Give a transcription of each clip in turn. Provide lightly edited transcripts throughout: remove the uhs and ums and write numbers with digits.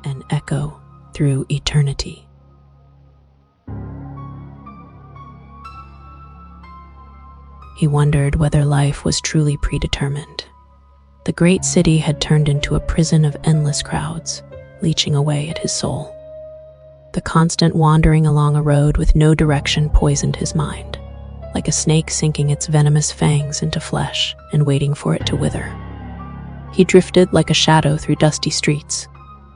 and echo through eternity. He wondered whether life was truly predetermined. The great city had turned into a prison of endless crowds, leeching away at his soul. The constant wandering along a road with no direction poisoned his mind, like a snake sinking its venomous fangs into flesh and waiting for it to wither. He drifted like a shadow through dusty streets,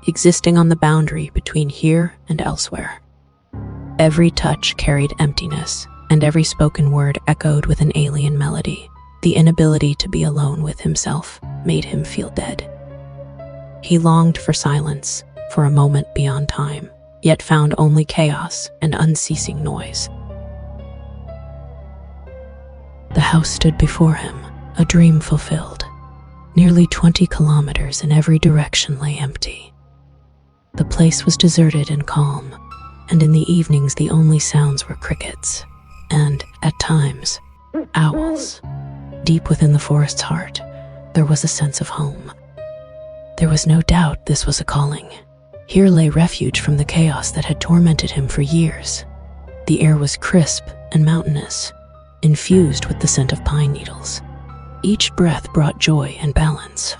existing on the boundary between here and elsewhere. Every touch carried emptiness, and every spoken word echoed with an alien melody. The inability to be alone with himself made him feel dead. He longed for silence, for a moment beyond time, yet found only chaos and unceasing noise. The house stood before him, a dream fulfilled. Nearly 20 kilometers in every direction lay empty. The place was deserted and calm, and in the evenings the only sounds were crickets, and, at times, owls. Deep within the forest's heart, there was a sense of home. There was no doubt this was a calling. Here lay refuge from the chaos that had tormented him for years. The air was crisp and mountainous, infused with the scent of pine needles. Each breath brought joy and balance.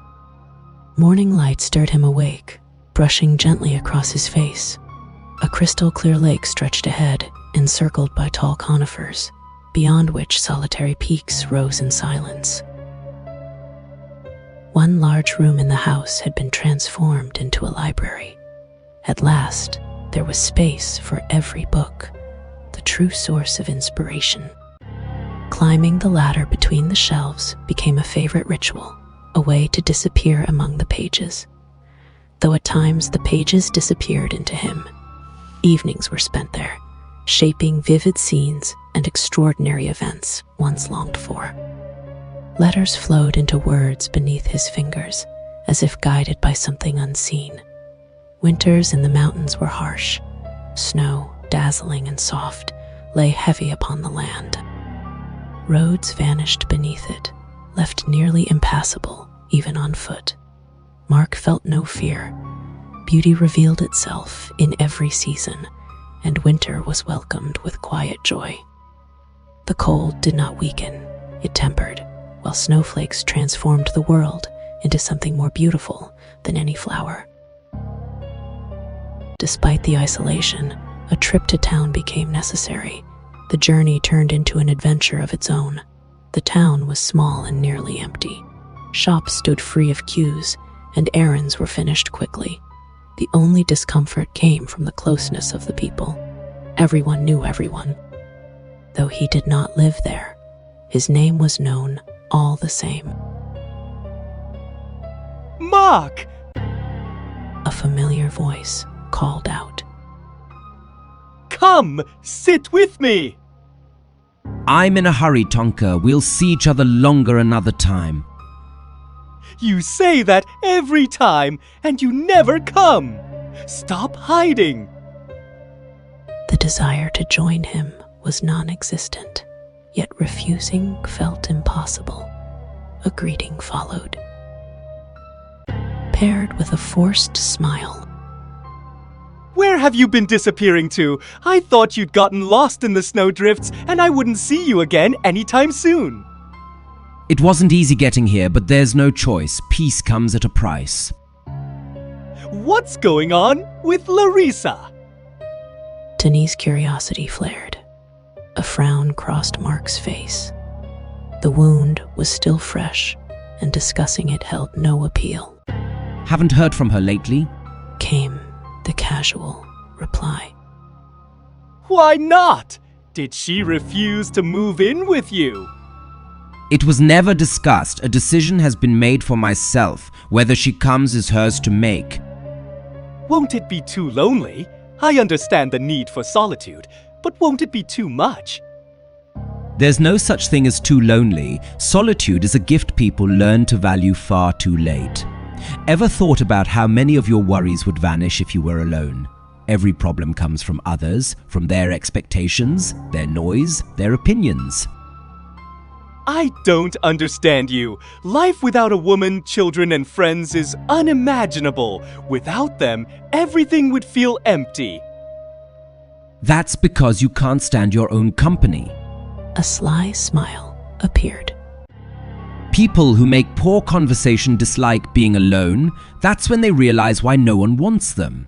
Morning light stirred him awake, brushing gently across his face. A crystal-clear lake stretched ahead, encircled by tall conifers, beyond which solitary peaks rose in silence. One large room in the house had been transformed into a library. At last, there was space for every book, the true source of inspiration. Climbing the ladder between the shelves became a favorite ritual, a way to disappear among the pages. Though at times the pages disappeared into him, evenings were spent there, shaping vivid scenes and extraordinary events once longed for. Letters flowed into words beneath his fingers, as if guided by something unseen. Winters in the mountains were harsh. Snow, dazzling and soft, lay heavy upon the land. Roads vanished beneath it, left nearly impassable, even on foot. Mark felt no fear. Beauty revealed itself in every season, and winter was welcomed with quiet joy. The cold did not weaken, it tempered, while snowflakes transformed the world into something more beautiful than any flower. Despite the isolation, a trip to town became necessary. The journey turned into an adventure of its own. The town was small and nearly empty. Shops stood free of queues, and errands were finished quickly. The only discomfort came from the closeness of the people. Everyone knew everyone. Though he did not live there, his name was known all the same. Mark! A familiar voice called out. Come, sit with me! I'm in a hurry, Tonka. We'll see each other longer another time. You say that every time, and you never come. Stop hiding. The desire to join him was non-existent, yet refusing felt impossible. A greeting followed, paired with a forced smile. Where have you been disappearing to? I thought you'd gotten lost in the snowdrifts, and I wouldn't see you again anytime soon. It wasn't easy getting here, but there's no choice. Peace comes at a price. What's going on with Larissa? Denis' curiosity flared. A frown crossed Mark's face. The wound was still fresh, and discussing it held no appeal. Haven't heard from her lately? Came the casual reply. Why not? Did she refuse to move in with you? It was never discussed. A decision has been made for myself. Whether she comes is hers to make. Won't it be too lonely? I understand the need for solitude, but won't it be too much? There's no such thing as too lonely. Solitude is a gift people learn to value far too late. Ever thought about how many of your worries would vanish if you were alone? Every problem comes from others, from their expectations, their noise, their opinions. I don't understand you. Life without a woman, children, and friends is unimaginable. Without them, everything would feel empty. That's because you can't stand your own company. A sly smile appeared. People who make poor conversation dislike being alone. That's when they realize why no one wants them.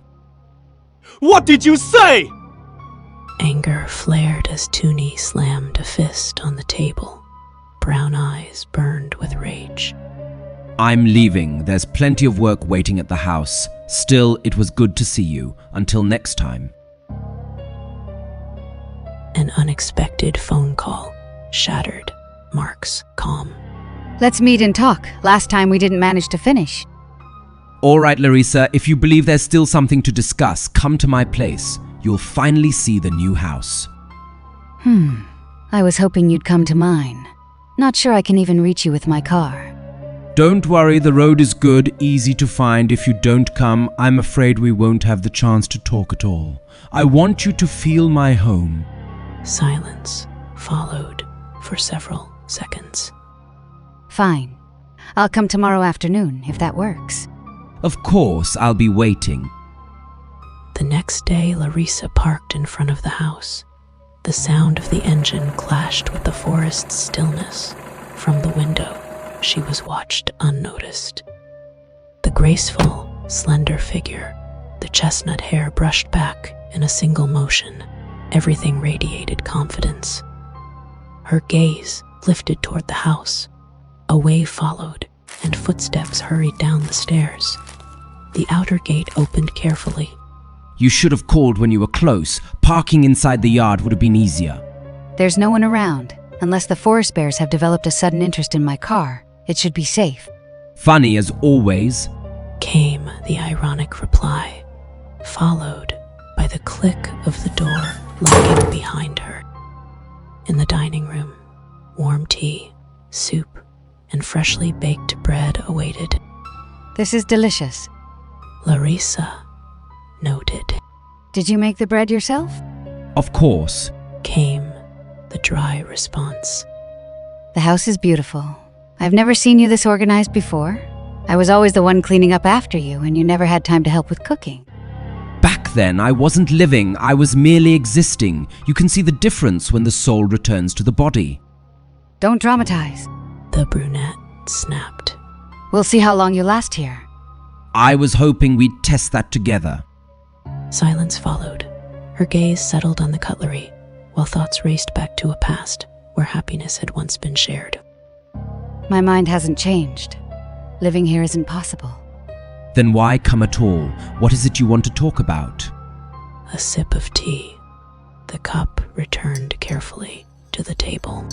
What did you say? Anger flared as Toonie slammed a fist on the table. Brown eyes burned with rage. I'm leaving. There's plenty of work waiting at the house. Still, it was good to see you. Until next time. An unexpected phone call shattered Mark's calm. Let's meet and talk. Last time we didn't manage to finish. All right, Larissa, if you believe there's still something to discuss, come to my place. You'll finally see the new house. I was hoping you'd come to mine. Not sure I can even reach you with my car. Don't worry, the road is good, easy to find. If you don't come, I'm afraid we won't have the chance to talk at all. I want you to feel my home. Silence followed for several seconds. Fine. I'll come tomorrow afternoon, if that works. Of course, I'll be waiting. The next day, Larissa parked in front of the house. The sound of the engine clashed with the forest's stillness. From the window, she was watched unnoticed. The graceful, slender figure, the chestnut hair brushed back in a single motion, everything radiated confidence. Her gaze lifted toward the house. A wave followed, and footsteps hurried down the stairs. The outer gate opened carefully. You should have called when you were close. Parking inside the yard would have been easier. There's no one around. Unless the forest bears have developed a sudden interest in my car, it should be safe. Funny as always. Came the ironic reply, followed by the click of the door locking behind her. In the dining room, warm tea, soup, and freshly baked bread awaited. This is delicious. Larissa noted. Did you make the bread yourself? Of course. Came the dry response. The house is beautiful. I've never seen you this organized before. I was always the one cleaning up after you, and you never had time to help with cooking. Back then, I wasn't living, I was merely existing. You can see the difference when the soul returns to the body. Don't dramatize. The brunette snapped. We'll see how long you last here. I was hoping we'd test that together. Silence followed. Her gaze settled on the cutlery, while thoughts raced back to a past where happiness had once been shared. My mind hasn't changed. Living here isn't possible. Then why come at all? What is it you want to talk about? A sip of tea. The cup returned carefully to the table.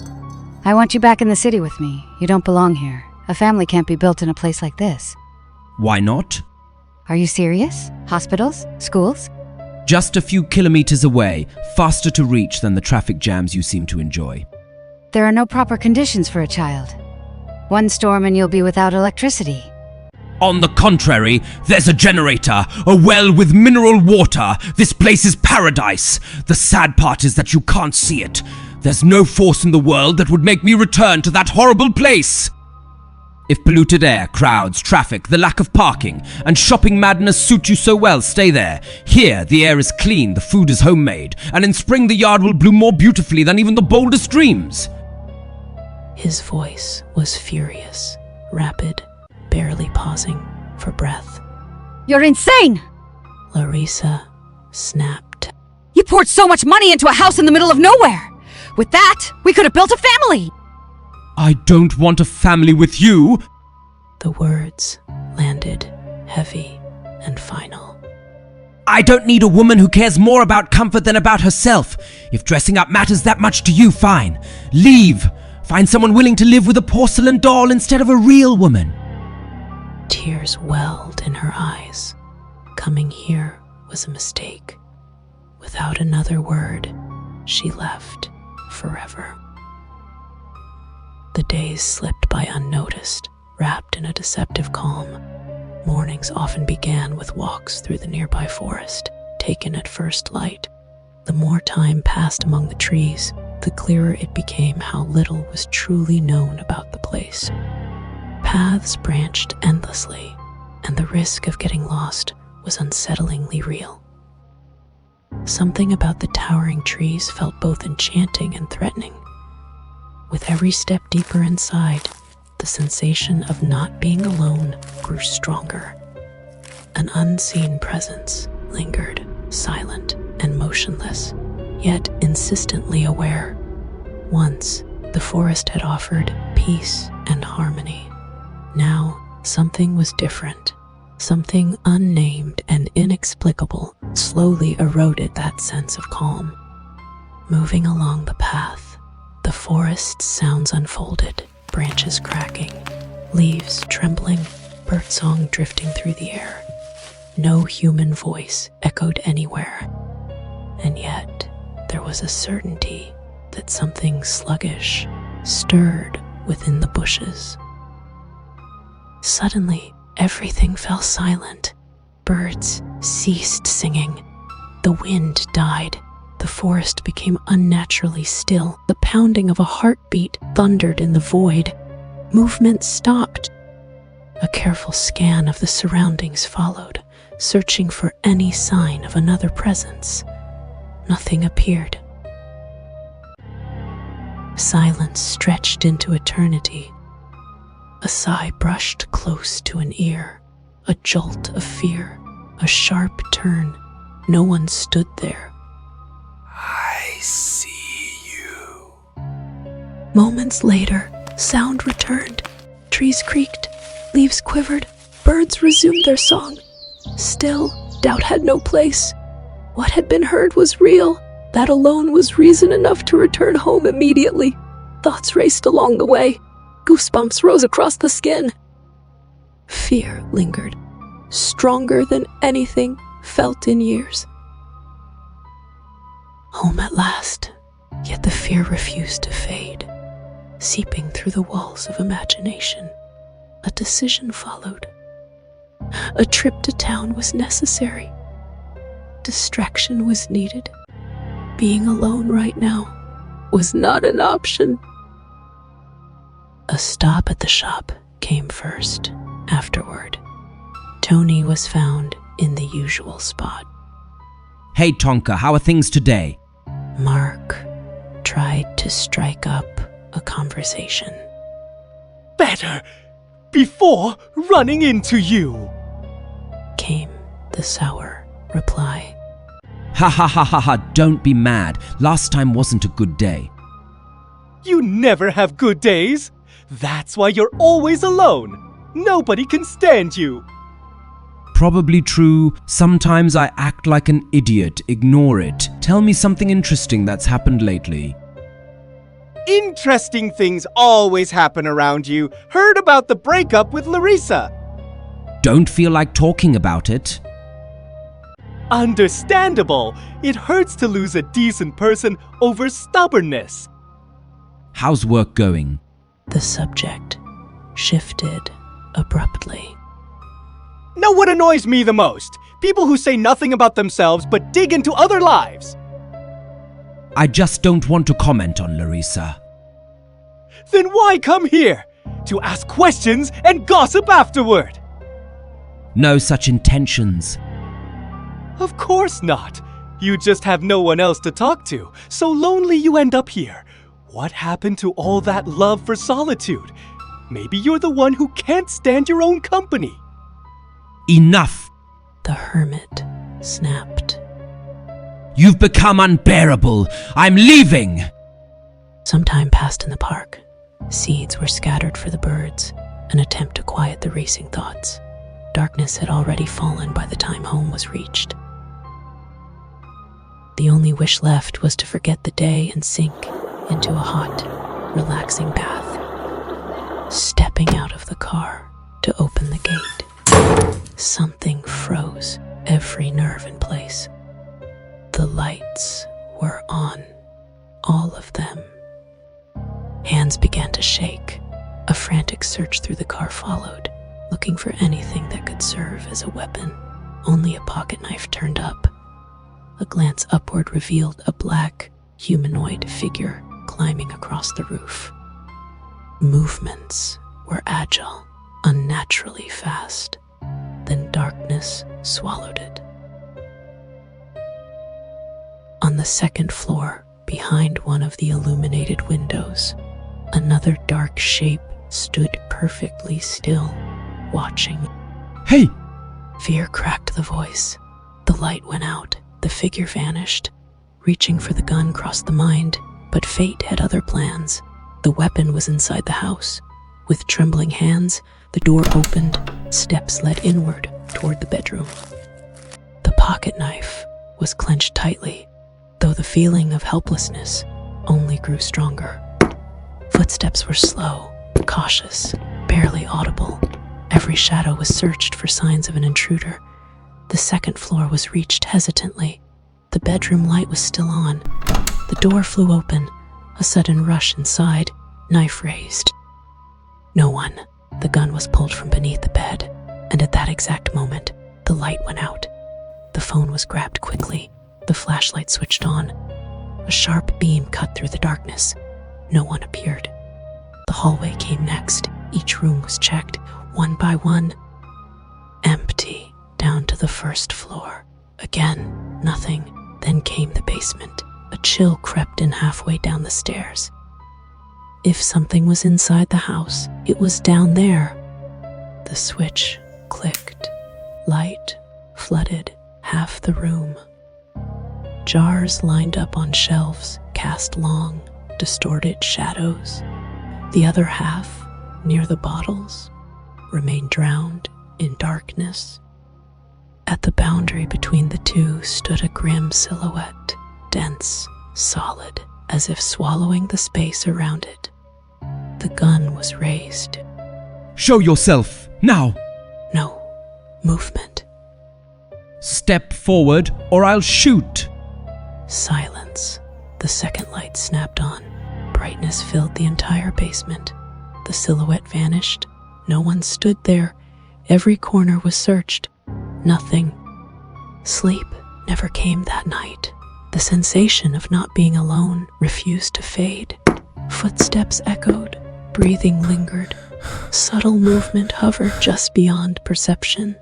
I want you back in the city with me. You don't belong here. A family can't be built in a place like this. Why not? Are you serious? Hospitals? Schools? Just a few kilometers away, faster to reach than the traffic jams you seem to enjoy. There are no proper conditions for a child. One storm and you'll be without electricity. On the contrary, there's a generator, a well with mineral water. This place is paradise. The sad part is that you can't see it. There's no force in the world that would make me return to that horrible place. If polluted air, crowds, traffic, the lack of parking, and shopping madness suit you so well, stay there. Here, the air is clean, the food is homemade, and in spring the yard will bloom more beautifully than even the boldest dreams. His voice was furious, rapid, barely pausing for breath. You're insane! Larissa snapped. You poured so much money into a house in the middle of nowhere! With that, we could have built a family! I don't want a family with you. The words landed heavy and final. I don't need a woman who cares more about comfort than about herself. If dressing up matters that much to you, fine. Leave. Find someone willing to live with a porcelain doll instead of a real woman. Tears welled in her eyes. Coming here was a mistake. Without another word, she left forever. The days slipped by unnoticed, wrapped in a deceptive calm. Mornings often began with walks through the nearby forest, taken at first light. The more time passed among the trees, the clearer it became how little was truly known about the place. Paths branched endlessly, and the risk of getting lost was unsettlingly real. Something about the towering trees felt both enchanting and threatening. With every step deeper inside, the sensation of not being alone grew stronger. An unseen presence lingered, silent and motionless, yet insistently aware. Once, the forest had offered peace and harmony. Now, something was different. Something unnamed and inexplicable slowly eroded that sense of calm. Moving along the path, the forest's sounds unfolded, branches cracking, leaves trembling, birdsong drifting through the air. No human voice echoed anywhere. And yet, there was a certainty that something sluggish stirred within the bushes. Suddenly, everything fell silent. Birds ceased singing. The wind died. The forest became unnaturally still. The pounding of a heartbeat thundered in the void. Movement stopped. A careful scan of the surroundings followed, searching for any sign of another presence. Nothing appeared. Silence stretched into eternity. A sigh brushed close to an ear, a jolt of fear, a sharp turn. No one stood there. I see you. Moments later, sound returned. Trees creaked, leaves quivered, birds resumed their song. Still, doubt had no place. What had been heard was real. That alone was reason enough to return home immediately. Thoughts raced along the way. Goosebumps rose across the skin. Fear lingered, stronger than anything felt in years. Home at last, yet the fear refused to fade. Seeping through the walls of imagination, a decision followed. A trip to town was necessary. Distraction was needed. Being alone right now was not an option. A stop at the shop came first. Afterward, Tony was found in the usual spot. Hey Tonka, how are things today? Mark tried to strike up a conversation. Better! Before running into you! Came the sour reply. Ha ha ha ha ha, don't be mad. Last time wasn't a good day. You never have good days. That's why you're always alone. Nobody can stand you. Probably true. Sometimes I act like an idiot. Ignore it. Tell me something interesting that's happened lately. Interesting things always happen around you. Heard about the breakup with Larissa. Don't feel like talking about it. Understandable. It hurts to lose a decent person over stubbornness. How's work going? The subject shifted abruptly. Know what annoys me the most? People who say nothing about themselves but dig into other lives. I just don't want to comment on Larissa. Then why come here? To ask questions and gossip afterward. No such intentions. Of course not. You just have no one else to talk to, so lonely you end up here. What happened to all that love for solitude? Maybe you're the one who can't stand your own company. Enough! The hermit snapped. You've become unbearable. I'm leaving! Some time passed in the park. Seeds were scattered for the birds, an attempt to quiet the racing thoughts. Darkness had already fallen by the time home was reached. The only wish left was to forget the day and sink into a hot, relaxing bath. Stepping out of the car to open the gate, something froze every nerve in place. The lights were on, all of them. Hands began to shake. A frantic search through the car followed, looking for anything that could serve as a weapon. Only a pocket knife turned up. A glance upward revealed a black, humanoid figure climbing across the roof. Movements were agile, unnaturally fast. Then darkness swallowed it. On the second floor, behind one of the illuminated windows, another dark shape stood perfectly still, watching. Hey! Fear cracked the voice. The light went out. The figure vanished. Reaching for the gun crossed the mind, but fate had other plans. The weapon was inside the house. With trembling hands, the door opened. Steps led inward toward the bedroom. The pocket knife was clenched tightly, though the feeling of helplessness only grew stronger. Footsteps were slow, cautious, barely audible. Every shadow was searched for signs of an intruder. The second floor was reached hesitantly. The bedroom light was still on. The door flew open. A sudden rush inside, knife raised. No one. The gun was pulled from beneath the bed, and at that exact moment, the light went out. The phone was grabbed quickly. The flashlight switched on. A sharp beam cut through the darkness. No one appeared. The hallway came next. Each room was checked, one by one. Empty, down to the first floor. Again, nothing. Then came the basement. A chill crept in halfway down the stairs. If something was inside the house, it was down there. The switch clicked. Light flooded half the room. Jars lined up on shelves cast long, distorted shadows. The other half, near the bottles, remained drowned in darkness. At the boundary between the two stood a grim silhouette, dense, solid, as if swallowing the space around it. The gun was raised. Show yourself, now! No movement. Step forward or I'll shoot! Silence. The second light snapped on. Brightness filled the entire basement. The silhouette vanished. No one stood there. Every corner was searched. Nothing. Sleep never came that night. The sensation of not being alone refused to fade. Footsteps echoed. Breathing lingered. Subtle movement hovered just beyond perception.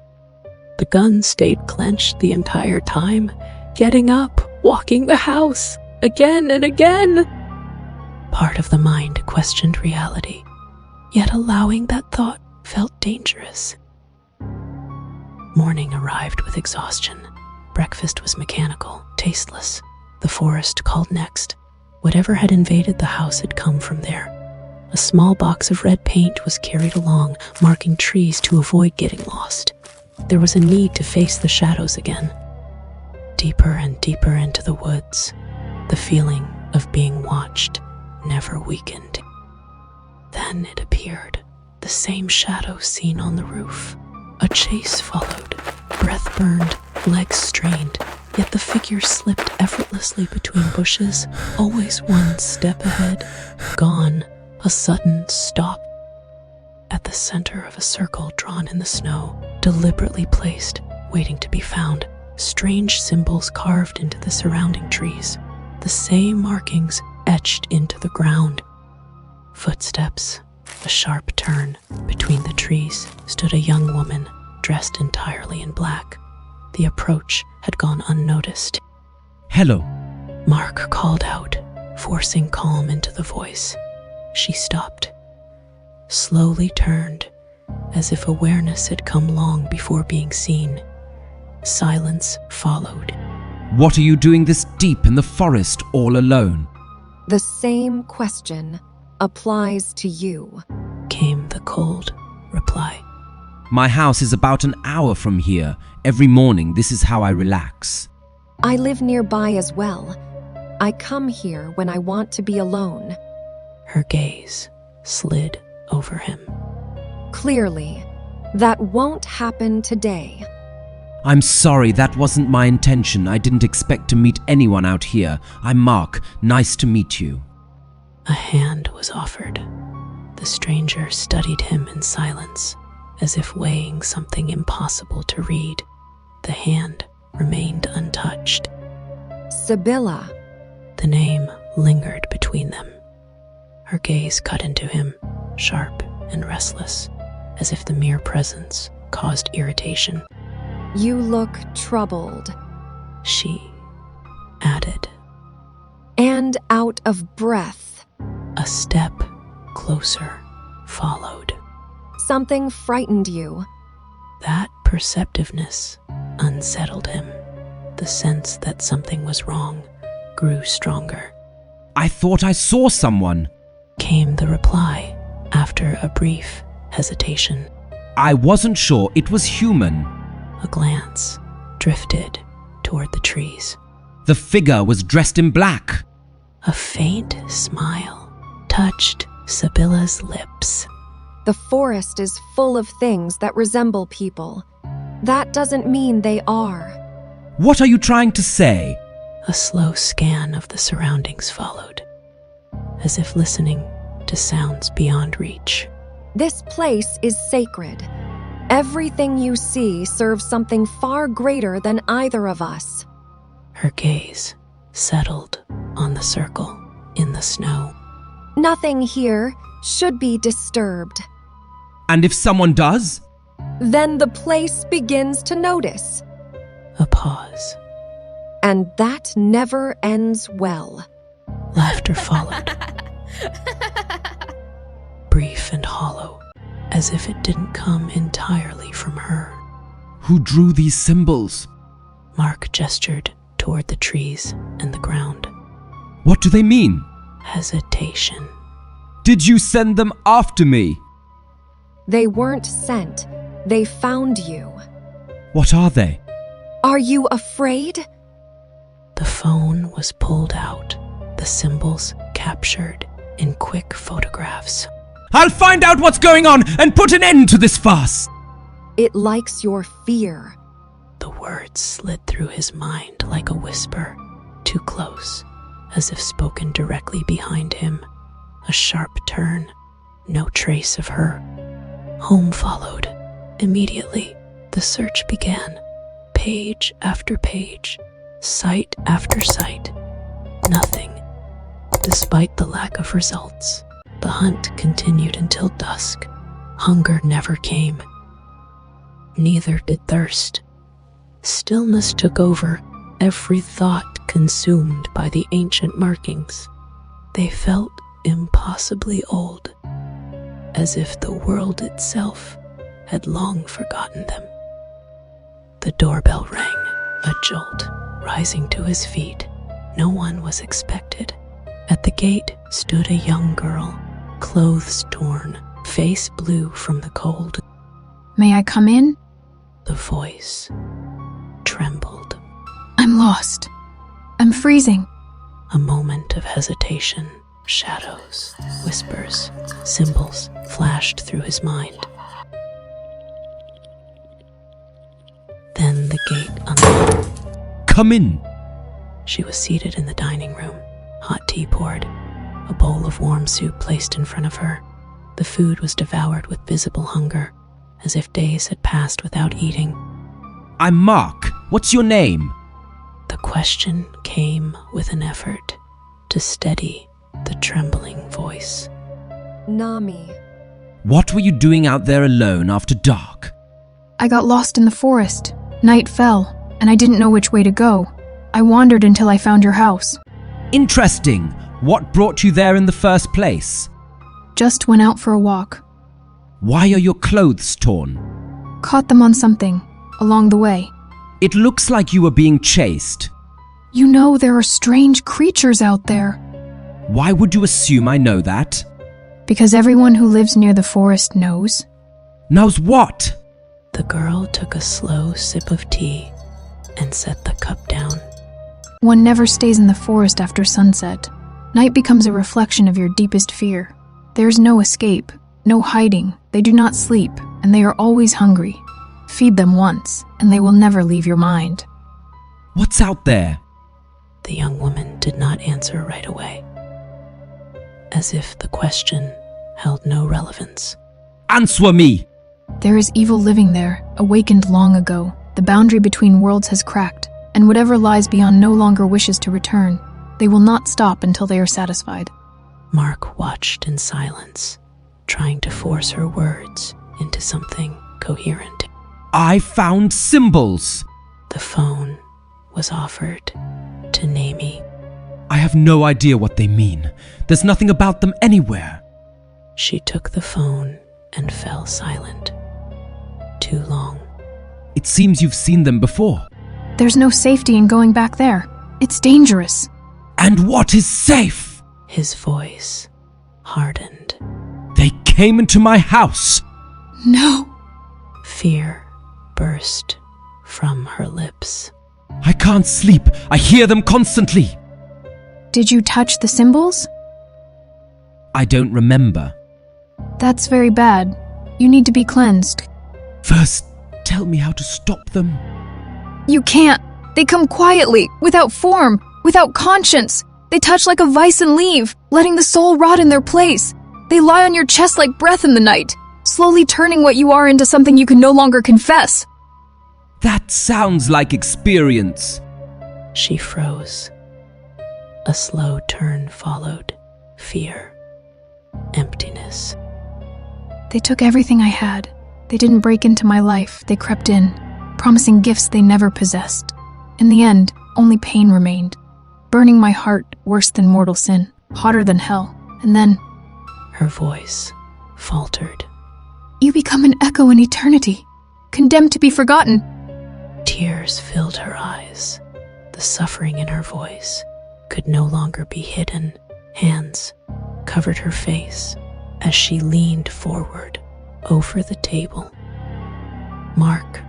The gun stayed clenched the entire time, getting up, walking the house, again and again. Part of the mind questioned reality, yet allowing that thought felt dangerous. Morning arrived with exhaustion. Breakfast was mechanical, tasteless. The forest called next. Whatever had invaded the house had come from there. A small box of red paint was carried along, marking trees to avoid getting lost. There was a need to face the shadows again. Deeper and deeper into the woods, the feeling of being watched never weakened. Then it appeared, the same shadow seen on the roof. A chase followed, breath burned, legs strained, yet the figure slipped effortlessly between bushes, always one step ahead. Gone, a sudden stop. At the center of a circle drawn in the snow, deliberately placed, waiting to be found, strange symbols carved into the surrounding trees, the same markings etched into the ground. Footsteps, a sharp turn. Between the trees stood a young woman, dressed entirely in black. The approach had gone unnoticed. Hello. Mark called out, forcing calm into the voice. She stopped, slowly turned, as if awareness had come long before being seen. Silence followed. What are you doing this deep in the forest all alone? The same question applies to you, Came the cold reply. My house is about an hour from here. Every morning, this is how I relax. I live nearby as well. I come here when I want to be alone. Her gaze slid over him. Clearly, that won't happen today. I'm sorry, that wasn't my intention. I didn't expect to meet anyone out here. I'm Mark. Nice to meet you. A hand was offered. The stranger studied him in silence, as if weighing something impossible to read. The hand remained untouched. Sibylla. The name lingered between them. Her gaze cut into him, sharp and restless, as if the mere presence caused irritation. You look troubled. She added. And out of breath. A step closer followed. Something frightened you. That perceptiveness unsettled him. The sense that something was wrong grew stronger. I thought I saw someone. Came the reply after a brief hesitation. I wasn't sure it was human. A glance drifted toward the trees. The figure was dressed in black. A faint smile touched Sibylla's lips. The forest is full of things that resemble people. That doesn't mean they are. What are you trying to say? A slow scan of the surroundings followed, as if listening to sounds beyond reach. This place is sacred. Everything you see serves something far greater than either of us. Her gaze settled on the circle in the snow. Nothing here should be disturbed. And if someone does? Then the place begins to notice. A pause. And that never ends well. Laughter followed. Brief and hollow, as if it didn't come entirely from her. Who drew these symbols? Mark gestured toward the trees and the ground. What do they mean? Hesitation. Did you send them after me? They weren't sent. They found you. What are they? Are you afraid? The phone was pulled out, the symbols captured in quick photographs. I'll find out what's going on and put an end to this farce! It likes your fear. The words slid through his mind like a whisper, too close, as if spoken directly behind him. A sharp turn, no trace of her. Home followed. Immediately, the search began. Page after page, site after site. Nothing. Despite the lack of results, the hunt continued until dusk. Hunger never came. Neither did thirst. Stillness took over, every thought consumed by the ancient markings. They felt impossibly old, as if the world itself had long forgotten them. The doorbell rang, a jolt, rising to his feet. No one was expected. At the gate stood a young girl, clothes torn, face blue from the cold. May I come in? The voice trembled. I'm lost. I'm freezing. A moment of hesitation. Shadows, whispers, symbols flashed through his mind. Then the gate unlocked. Come in. She was seated in the dining room, hot tea poured, a bowl of warm soup placed in front of her. The food was devoured with visible hunger, as if days had passed without eating. I'm Mark. What's your name? The question came with an effort to steady the trembling voice. Nami. What were you doing out there alone after dark? I got lost in the forest. Night fell, and I didn't know which way to go. I wandered until I found your house. Interesting. What brought you there in the first place? Just went out for a walk. Why are your clothes torn? Caught them on something, along the way. It looks like you were being chased. You know there are strange creatures out there. Why would you assume I know that? Because everyone who lives near the forest knows. Knows what? The girl took a slow sip of tea and set the cup down. One never stays in the forest after sunset. Night becomes a reflection of your deepest fear. There's no escape, no hiding. They do not sleep, and they are always hungry. Feed them once, and they will never leave your mind. What's out there? The young woman did not answer right away, as if the question held no relevance. Answer me! There is evil living there, awakened long ago. The boundary between worlds has cracked, and whatever lies beyond no longer wishes to return. They will not stop until they are satisfied. Mark watched in silence, trying to force her words into something coherent. I found symbols. The phone was offered to Naomi. I have no idea what they mean. There's nothing about them anywhere. She took the phone and fell silent. Too long. It seems you've seen them before. There's no safety in going back there. It's dangerous. And what is safe? His voice hardened. They came into my house. No. Fear burst from her lips. I can't sleep. I hear them constantly. Did you touch the symbols? I don't remember. That's very bad. You need to be cleansed. First, tell me how to stop them. You can't. They come quietly, without form, without conscience. They touch like a vice and leave, letting the soul rot in their place. They lie on your chest like breath in the night, slowly turning what you are into something you can no longer confess. That sounds like experience. She froze. A slow turn followed. Fear. Emptiness. They took everything I had. They didn't break into my life. They crept in, promising gifts they never possessed. In the end, only pain remained, burning my heart worse than mortal sin, hotter than hell. And then... Her voice faltered. You become an echo in eternity, condemned to be forgotten. Tears filled her eyes. The suffering in her voice could no longer be hidden. Hands covered her face as she leaned forward over the table. Mark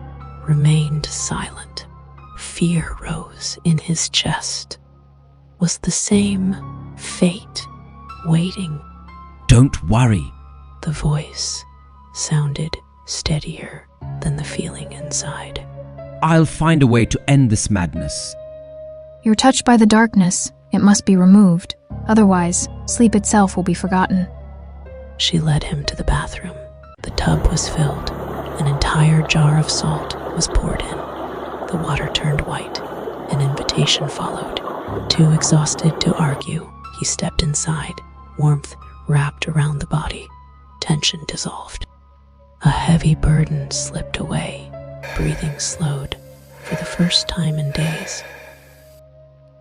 remained silent. Fear rose in his chest. Was the same fate waiting? Don't worry. The voice sounded steadier than the feeling inside. I'll find a way to end this madness. You're touched by the darkness. It must be removed. Otherwise, sleep itself will be forgotten. She led him to the bathroom. The tub was filled. An entire jar of salt was poured in. The water turned white. An invitation followed. Too exhausted to argue, he stepped inside. Warmth wrapped around the body. Tension dissolved. A heavy burden slipped away. Breathing slowed for the first time in days.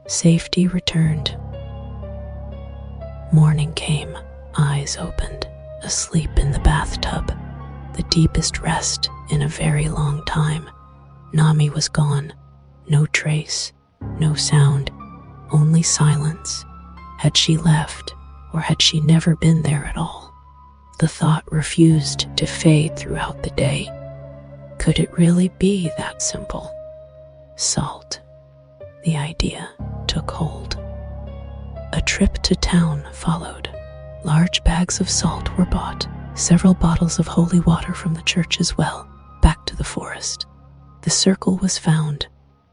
Safety returned. Morning came, eyes opened, asleep in the bathtub, the deepest rest in a very long time. Nami was gone. No trace, no sound, only silence. Had she left, or had she never been there at all? The thought refused to fade throughout the day. Could it really be that simple? Salt. The idea took hold. A trip to town followed. Large bags of salt were bought, several bottles of holy water from the church as well, back to the forest. The circle was found,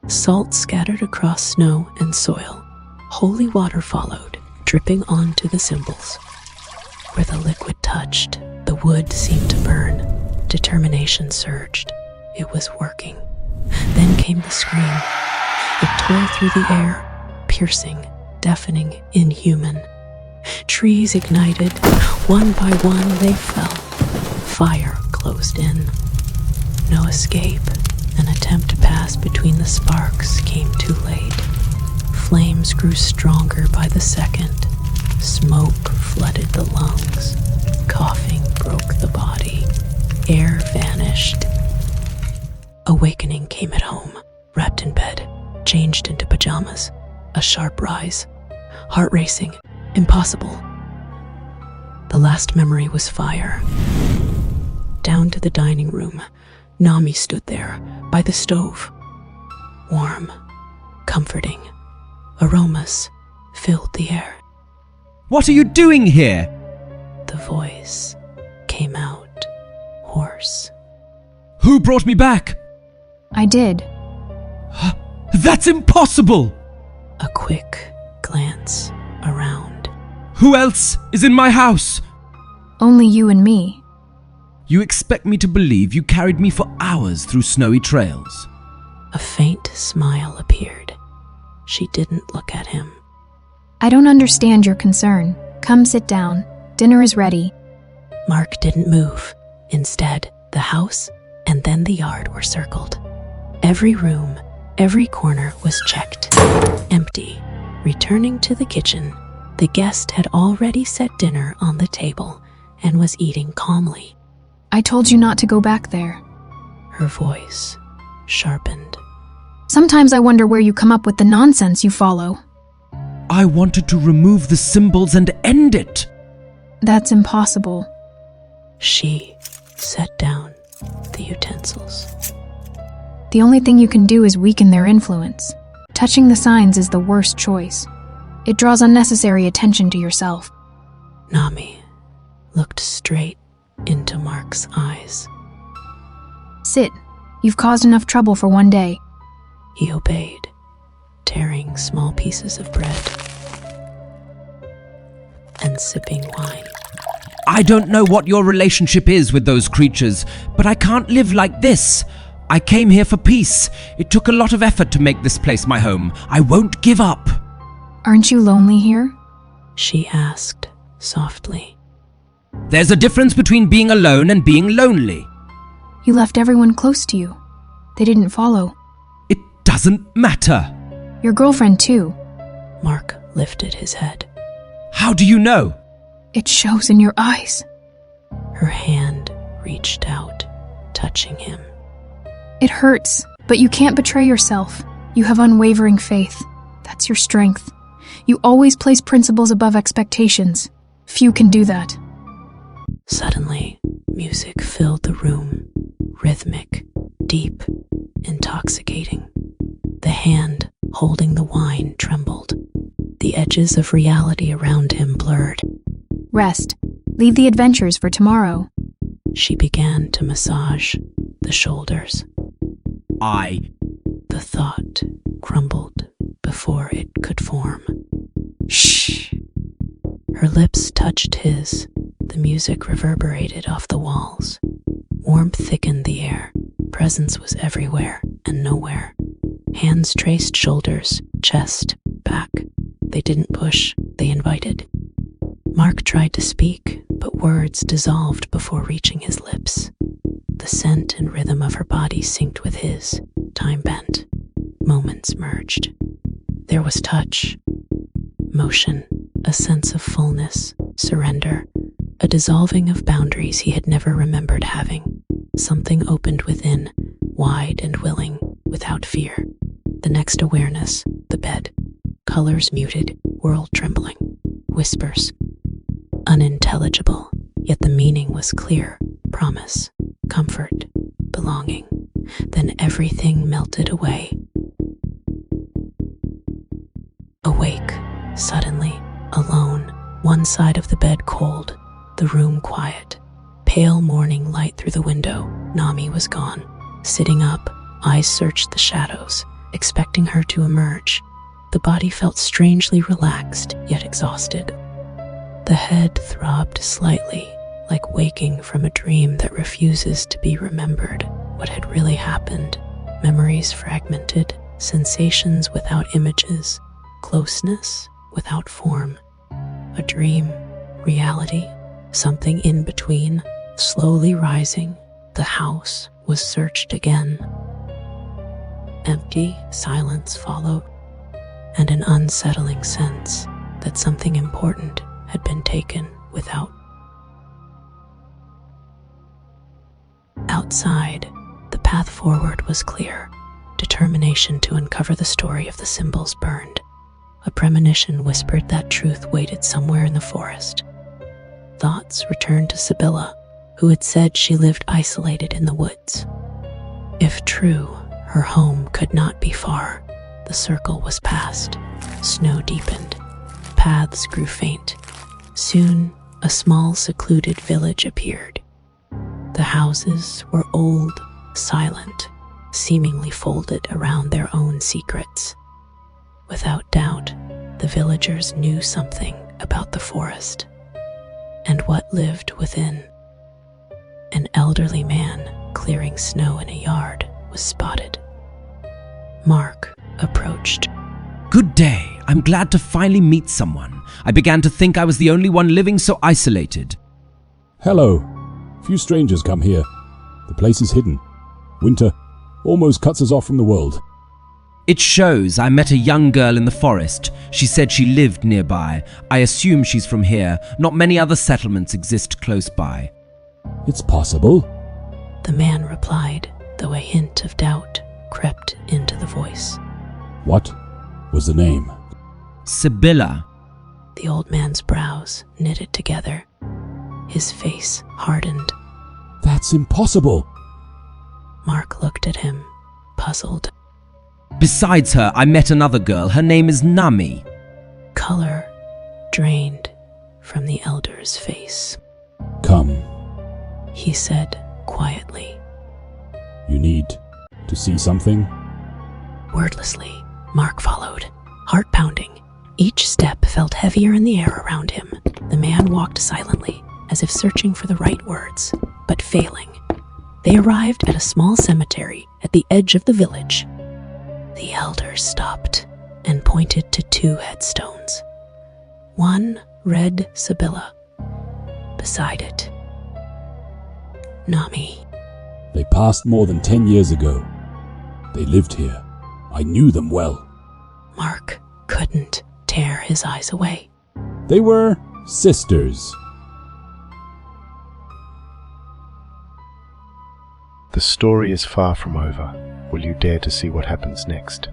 salt scattered across snow and soil. Holy water followed, dripping onto the symbols. Where the liquid touched, the wood seemed to burn. Determination surged. It was working. Then came the scream. It tore through the air, piercing, deafening, inhuman. Trees ignited. One by one they fell. Fire closed in. No escape. An attempt to pass between the sparks came too late. Flames grew stronger by the second. Smoke flooded the lungs. Coughing broke the body. Air vanished. Awakening came at home, wrapped in bed, changed into pajamas. A sharp rise. Heart racing. Impossible. The last memory was fire. Down to the dining room, Nami stood there, by the stove. Warm, comforting. Aromas filled the air. What are you doing here? The voice came out, hoarse. Who brought me back? I did. That's impossible! A quick glance around. Who else is in my house? Only you and me. You expect me to believe you carried me for hours through snowy trails? A faint smile appeared. She didn't look at him. I don't understand your concern. Come sit down. Dinner is ready. Mark didn't move. Instead, the house and then the yard were circled. Every room, every corner was checked. Empty. Returning to the kitchen, the guest had already set dinner on the table and was eating calmly. I told you not to go back there. Her voice sharpened. Sometimes I wonder where you come up with the nonsense you follow. I wanted to remove the symbols and end it. That's impossible. She set down the utensils. The only thing you can do is weaken their influence. Touching the signs is the worst choice. It draws unnecessary attention to yourself. Nami looked straight into Mark's eyes. Sit. You've caused enough trouble for one day. He obeyed, tearing small pieces of bread and sipping wine. I don't know what your relationship is with those creatures, but I can't live like this. I came here for peace. It took a lot of effort to make this place my home. I won't give up. Aren't you lonely here? She asked softly. There's a difference between being alone and being lonely. You left everyone close to you. They didn't follow. It doesn't matter. Your girlfriend, too. Mark lifted his head. How do you know? It shows in your eyes. Her hand reached out, touching him. It hurts, but you can't betray yourself. You have unwavering faith. That's your strength. You always place principles above expectations. Few can do that. Suddenly, music filled the room, rhythmic, deep, intoxicating. The hand holding the wine trembled. The edges of reality around him blurred. Rest. Leave the adventures for tomorrow. She began to massage the shoulders. The thought crumbled before it could form. Shh. Her lips touched his. The music reverberated off the walls. Warmth thickened the air. Presence was everywhere and nowhere. Hands traced shoulders, chest, back. They didn't push, they invited. Mark tried to speak, but words dissolved before reaching his lips. The scent and rhythm of her body synced with his. Time bent. Moments merged. There was touch, motion, a sense of fullness, surrender, a dissolving of boundaries he had never remembered having. Something opened within, wide and willing, without fear. The next awareness, the bed. Colors muted, world trembling. Whispers. Unintelligible, yet the meaning was clear. Promise, comfort, belonging. Then everything melted away. Awake, suddenly, alone, one side of the bed cold, the room quiet. Pale morning light through the window. Nami was gone. Sitting up, eyes searched the shadows, expecting her to emerge. The body felt strangely relaxed, yet exhausted. The head throbbed slightly, like waking from a dream that refuses to be remembered. What had really happened? Memories fragmented, sensations without images, closeness without form. A dream, reality, something in between, slowly rising. The house was searched again. Empty silence followed, and an unsettling sense that something important had been taken without. Outside, the path forward was clear. Determination to uncover the story of the symbols burned. A premonition whispered that truth waited somewhere in the forest. Thoughts returned to Sibylla, who had said she lived isolated in the woods. If true, her home could not be far. The circle was past. Snow deepened. Paths grew faint. Soon, a small, secluded village appeared. The houses were old, silent, seemingly folded around their own secrets. Without doubt, the villagers knew something about the forest and what lived within. An elderly man clearing snow in a yard was spotted. Mark approached. Good day. I'm glad to finally meet someone. I began to think I was the only one living so isolated. Hello. Few strangers come here. The place is hidden. Winter almost cuts us off from the world. It shows. I met a young girl in the forest. She said she lived nearby. I assume she's from here. Not many other settlements exist close by. It's possible. The man replied, though a hint of doubt crept into the voice. What was the name? Sibylla. The old man's brows knitted together. His face hardened. That's impossible. Mark looked at him, puzzled. Besides her, I met another girl. Her name is Nami. Color drained from the elder's face. Come. He said quietly. You need to see something? Wordlessly, Mark followed, heart pounding. Each step felt heavier in the air around him. The man walked silently, as if searching for the right words, but failing. They arrived at a small cemetery at the edge of the village. The elder stopped and pointed to 2 headstones. One read Sibylla. Beside it, Nami. They passed more than 10 years ago. They lived here. I knew them well. Mark couldn't tear his eyes away. They were sisters. The story is far from over. Will you dare to see what happens next?